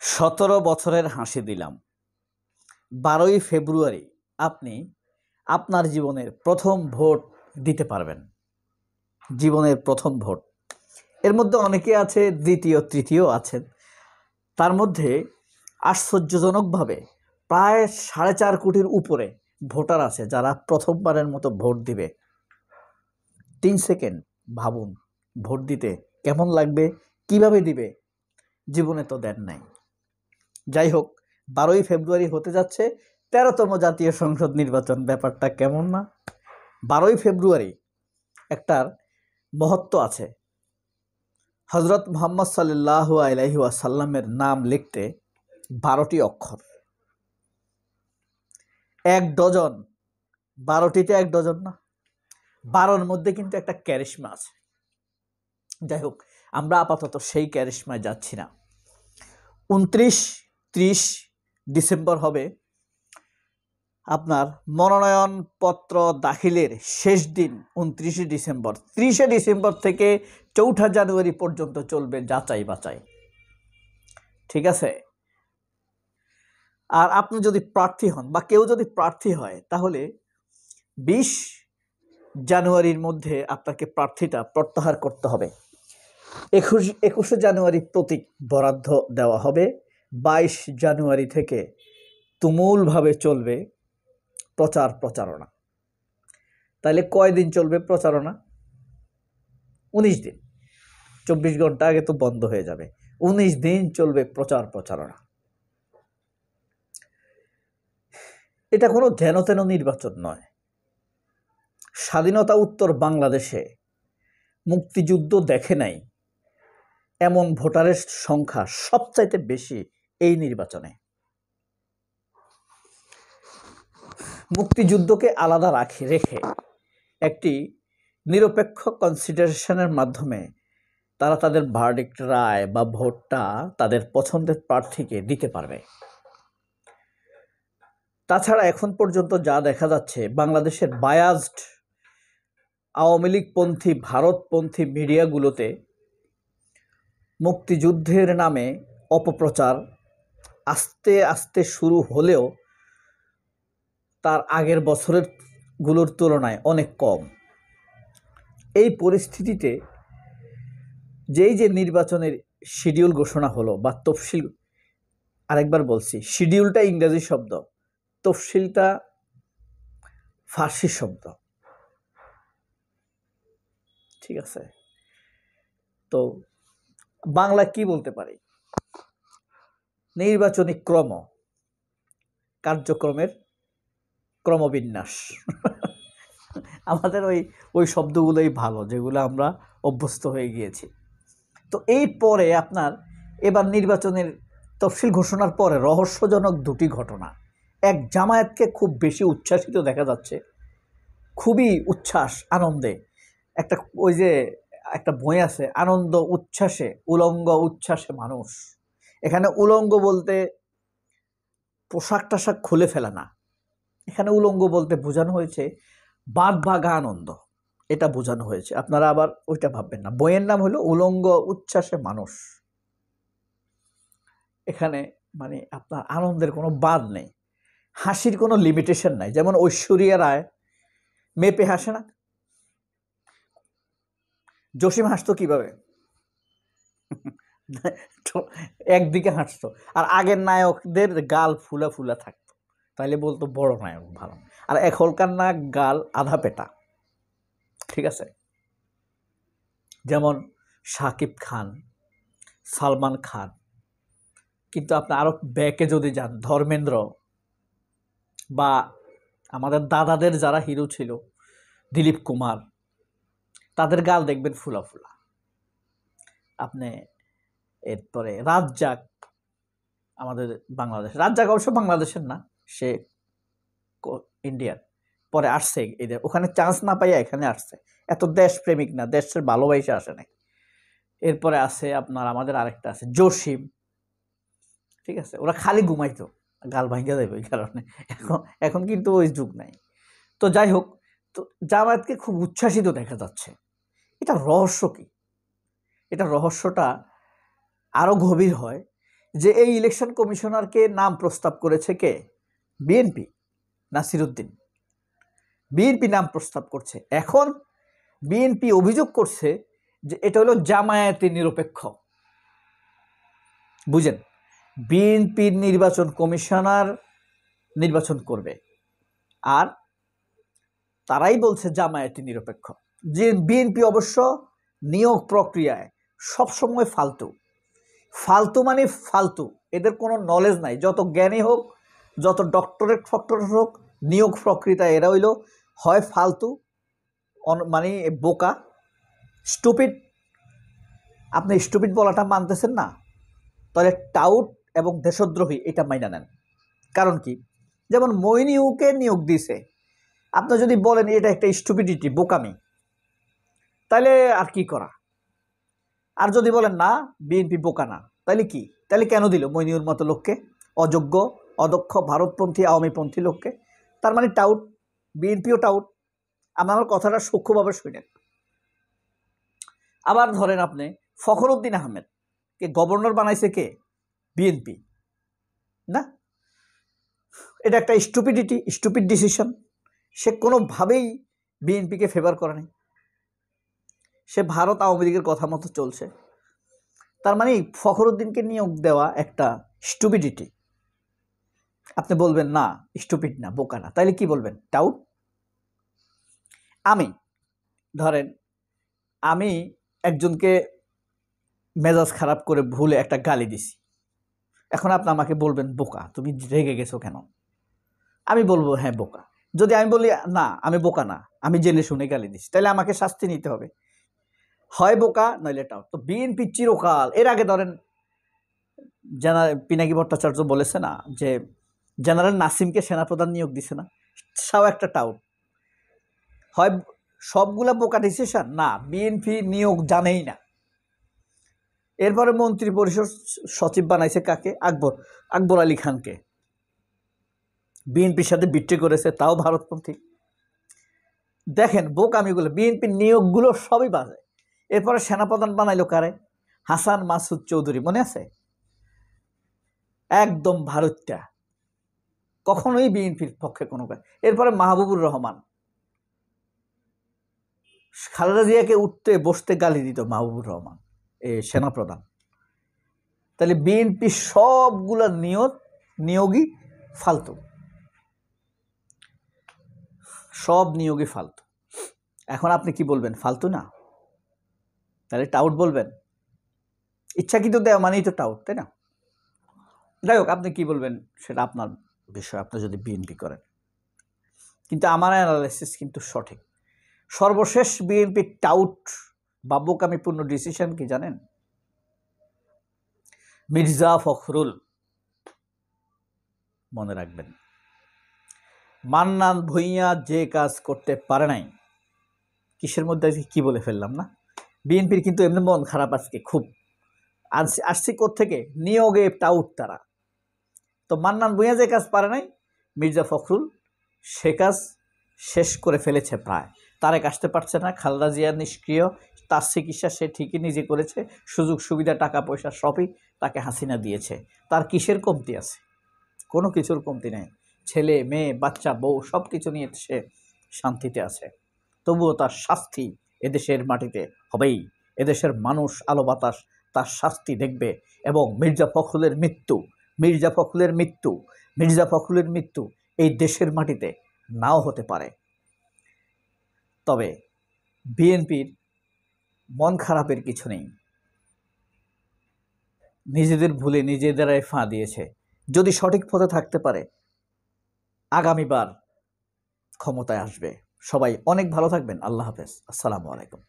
17 বছরের হাসি দিলাম। 12ই ফেব্রুয়ারি আপনি আপনার জীবনের প্রথম ভোট দিতে পারবেন। জীবনের প্রথম ভোট। এর মধ্যে অনেকে আছে দ্বিতীয় তৃতীয় আছেন। তার মধ্যে আশ্চর্যজনকভাবে প্রায় 4.5 কোটির উপরে ভোটার আছে যারা প্রথমবারের মতো ভোট দিবে। 3 সেকেন্ড ভাবুন, ভোট দিতে কেমন লাগবে, কিভাবে দিবে, জীবনে তো দেন নাই। যাই হোক, 12ই ফেব্রুয়ারি হতে যাচ্ছে 13তম জাতীয় সংসদ নির্বাচন। ব্যাপারটা কেমন না? 12ই ফেব্রুয়ারি একটার মহত্ব আছে। হযরত মুহাম্মদ সাল্লাল্লাহু আলাইহি ওয়াসাল্লামের নাম লিখতে 12টি অক্ষর, 1 ডজন। 12টিতে 1 ডজন না, 12র মধ্যে কিন্তু একটা ক্যারিশমা আছে। যাই হোক, আমরা আপাতত সেই ক্যারিশমায় যাচ্ছি না। 29-30 ডিসেম্বর হবে আপনার মনোনয়নপত্র দাখিলের শেষ দিন। 29 ডিসেম্বর। 30 ডিসেম্বর থেকে 4 জানুয়ারি পর্যন্ত চলবে যাচাই বাছাই। ঠিক আছে? আর আপনি যদি প্রার্থী হন বা কেউ যদি প্রার্থী হয়, তাহলে 20 জানুয়ারির মধ্যে আপনাকে প্রার্থীটা প্রত্যাহার করতে হবে। 21 জানুয়ারি প্রতীক বরাদ্দ দেওয়া হবে। 22 জানুয়ারি থেকে তুমুলভাবে চলবে প্রচারণা। তাহলে কয়দিন চলবে প্রচারণা? 19 দিন। 24 ঘন্টা আগে তো বন্ধ হয়ে যাবে। 19 দিন চলবে প্রচারণা। এটা কোনো যেন তেন নির্বাচন নয়। স্বাধীনতা উত্তর বাংলাদেশে মুক্তিযুদ্ধ দেখে নাই এমন ভোটারের সংখ্যা সবচাইতে বেশি এই নির্বাচনে। মুক্তিযুদ্ধকে আলাদা রেখে একটি নিরপেক্ষ কনসিডারেশনের মাধ্যমে তারা তাদের ভার্ডিক্ট, রায় বা ভোটটা তাদের পছন্দের প্রার্থীকে দিতে পারবে। তাছাড়া এখন পর্যন্ত যা দেখা যাচ্ছে, বাংলাদেশের বায়াসড আওয়ামী লীগপন্থী, ভারতপন্থী মিডিয়াগুলোতে মুক্তিযুদ্ধের নামে অপপ্রচার আস্তে আস্তে শুরু হলেও তার আগের বছরের গুলোর তুলনায় অনেক কম। এই পরিস্থিতিতে যেই যে নির্বাচনের শিডিউল ঘোষণা হলো বা তফসিল, আরেকবার বলছি, শিডিউলটা ইংরেজি শব্দ, তফসিলটা ফার্সি শব্দ। ঠিক আছে? তো বাংলা কি বলতে পারি? নির্বাচনী কার্যক্রমের ক্রমবিন্যাস। আমাদের ওই শব্দগুলোই ভালো, যেগুলো আমরা অভ্যস্ত হয়ে গিয়েছি। তো এই পরে আপনার এবার নির্বাচনের তফসিল ঘোষণার পরে রহস্যজনক দুটি ঘটনা। এক, জামায়াতকে খুব বেশি উচ্ছ্বাসিত দেখা যাচ্ছে, খুবই উচ্ছ্বাস, আনন্দে। ওই যে একটা বই আছে, আনন্দ উচ্ছ্বাসে উলঙ্গ উচ্ছ্বাসে মানুষ। এখানে উলঙ্গ বলতে পোশাক টাশাক খুলে ফেলা না, এখানে উলঙ্গ বলতে বোঝানো হয়েছে বাদ ভাগা আনন্দ, এটা বোঝানো হয়েছে। আপনারা আবার ওইটা ভাববেন না। বইয়ের নাম হলো উলঙ্গ উচ্ছ্বাসে মানুষ। এখানে মানে আপনার আনন্দের কোনো বাদ নেই, হাসির কোনো লিমিটেশন নাই। যেমন ঐশ্বরিয়া রায় মেপে হাসে না, জসিম হাসতো কিভাবে? একদিকে হাসতো, আর আগের নায়কদের গাল ফুলা ফুলা থাকতো, তাইলে বলতো বড় নায়ক ভালো। আর এখনকার নায়ক গাল আধা পেটা। ঠিক আছে? যেমন শাকিব খান, সালমান খান। কিন্তু আপনি আরো ব্যাকে যদি যান, ধর্মেন্দ্র বা আমাদের দাদাদের যারা হিরো ছিল, দিলীপ কুমার, তাদের গাল দেখবেন ফুলা ফুলা। আপনি এরপরে রাজ্জাক, আমাদের বাংলাদেশ, রাজ্জাক অবশ্য বাংলাদেশের না, সে ইন্ডিয়ার, পরে আসছে এদের ওখানে চান্স না পাইয়া এখানে আসছে। এত দেশপ্রেমিক না, দেশের ভালোবাসা আসে নাই। এরপরে আছে আপনার আমাদের আরেকটা আছে জসিম। ঠিক আছে? ওরা খালি ঘুমাইতো, গাল ভাঙ্গা যাবে ওই কারণে। এখন কিন্তু ওই যুগ নাই। তো যাই হোক, তো জামায়াতকে খুব উচ্ছ্বাসিত দেখা যাচ্ছে। এটা রহস্য কি? এটা রহস্যটা আরও গভীর হয় যে এই ইলেকশন কমিশনারকে নাম প্রস্তাব করেছে কে? বিএনপি, নাসিরউদ্দিন। বিএনপি নাম প্রস্তাব করছে। এখন বিএনপি অভিযোগ করছে যে এটা হলো জামায়াতে নিরপেক্ষ। বুঝেন, বিএনপির নির্বাচন কমিশনার নির্বাচন করবে, আর তারাই বলছে জামায়াতে নিরপেক্ষ। যে বিএনপি অবশ্য নিয়োগ প্রক্রিয়ায় সবসময় ফালতু। ফালতু মানে ফালতু, এদের কোনো নলেজ নাই। যত জ্ঞানী হোক, যত ডক্টরেট হোক, নিয়োগ প্রক্রিয়ায় এরা হইল হয় ফালতু, মানে বোকা, স্টুপিড। আপনি স্টুপিড বলাটা মানতেছেন না, তাহলে টাউট এবং দেশদ্রোহী এটা মাইনা নেন। কারণ কি? যেমন মইনিউকে নিয়োগ দিছে, আপনি যদি বলেন এটা একটা স্টুপিডিটি, বোকামি, তাহলে আর কি করা? আর যদি বলেন না বিএনপি বোকা না, তাহলে কি? তাহলে কেন দিল মইনিউর মতো লোককে, অযোগ্য, অদক্ষ, ভারতপন্থী, আওয়ামীপন্থী লোককে? তার মানে টাউট, বিএনপিও টাউট। আমার কথাটা সূক্ষ্মভাবে শুনেন। আবার ধরেন আপনি ফখরুদ্দিন আহমেদ কে গভর্নর বানাইছে কে? বিএনপি না? এটা একটা স্টুপিডিটি, স্টুপিড ডিসিশন। সে কোনোভাবেই বিএনপিকে ফেভার করে নাই, সে ভারত আওয়ামী লীগের কথা মতো চলছে। তার মানে ফখরুদ্দিনকে নিয়োগ দেওয়া একটা স্টুপিডিটি। আপনি বলবেন না স্টুপিড না, বোকা না, তাইলে কি বলবেন? টাউট। আমি ধরেন আমি একজনকে মেজাজ খারাপ করে ভুলে একটা গালি দিছি, এখন আপনি আমাকে বলবেন বোকা, তুমি রেগে গেছো কেন? আমি বলবো হ্যাঁ বোকা। যদি আমি বলি না আমি বোকা না, আমি জেনে শুনে গালি দিছি, তাহলে আমাকে শাস্তি নিতে হবে, হয় বোকা নইলে টাউট। তো বিএনপি চিরকাল, এর আগে ধরেন পিনাকি ভট্টাচার্য বলেছে না যে জেনারেল নাসিমকে সেনাপ্রধান নিয়োগ দিছে না, সেও একটা টাউট। হয় সবগুলা বোকা ডিসিশন না, বিএনপি নিয়োগ জানেই না। এরপরে মন্ত্রী পরিষদ সচিব বানাইছে কাকে? আকবর আলী খানকে। বিএনপির সাথে বিট্রে করেছে, তাও ভারতপন্থী। দেখেন বোকামিগুলো, বিএনপির নিয়োগগুলো সবই বাজে। এরপরে সেনাপ্রধান বানাইলো কারে? হাসান মাসুদ চৌধুরী, মনে আছে? একদম ভারতটা, কখনোই বিএনপির পক্ষে কোনো কাজ। এরপরে মাহবুবুর রহমান, খালেদা জিয়াকে উঠতে বসতে গালি দিত মাহবুবুর রহমান, সেনাপ্রধান। তাহলে বিএনপি সবগুলা নিয়োগই ফালতু, সব নিয়োগই ফালতু। এখন আপনি কি বলবেন? ফালতু না? তাহলে টাউট বলবেন? ইচ্ছাকৃত দেওয়া মানেই তো টাউট, তাই না? যাই হোক, আপনি কি বলবেন সেটা আপনার বিষয়, আপনি যদি বিএনপি করেন। কিন্তু আমার অ্যানালাইসিস কিন্তু সঠিক। সর্বশেষ বিএনপি টাউট বা বোকামিপূর্ণ ডিসিশন কি জানেন? মির্জা ফখরুল, মনে রাখবেন। মান্নান ভূঁইয়া যে কাজ করতে পারে নাই, কিসের মধ্যে কি বলে ফেললাম না? বিএনপির কিন্তু এমনি মন খারাপ আজকে খুব। আসছি কোত্থেকে? নিয়োগে টাউট তারা। তো মান্নান ভূঁইয়া যে কাজ পারে নাই, মির্জা ফখরুল সে কাজ শেষ করে ফেলেছে প্রায়। তারেক আসতে পারছে না, খালেদা জিয়া নিষ্ক্রিয়, তার চিকিৎসা সে ঠিকই নিজে করেছে, সুযোগ সুবিধা টাকা পয়সা সবই তাকে হাসিনা দিয়েছে। তার কিসের কমতি আছে? কোনো কিছুর কমতি নেই। ছেলে মেয়ে বাচ্চা বউ সব কিছু নিয়ে সে শান্তিতে আছে। তবুও তার শাস্তি এদেশের মাটিতে হবেই। এদেশের মানুষ আলো বাতাস তার শাস্তি দেখবে। এবং মির্জা ফখরুলের মৃত্যু এই দেশের মাটিতে নাও হতে পারে। তবে বিএনপির মন খারাপের কিছু নেই, নিজেদের ভুলে নিজেদেরাই ফাঁ দিয়েছে। যদি সঠিক পথে থাকতে পারে আগামীবার ক্ষমতায় আসবে। সবাই অনেক ভালো থাকবেন। আল্লাহ হাফেজ। আসসালামু আলাইকুম।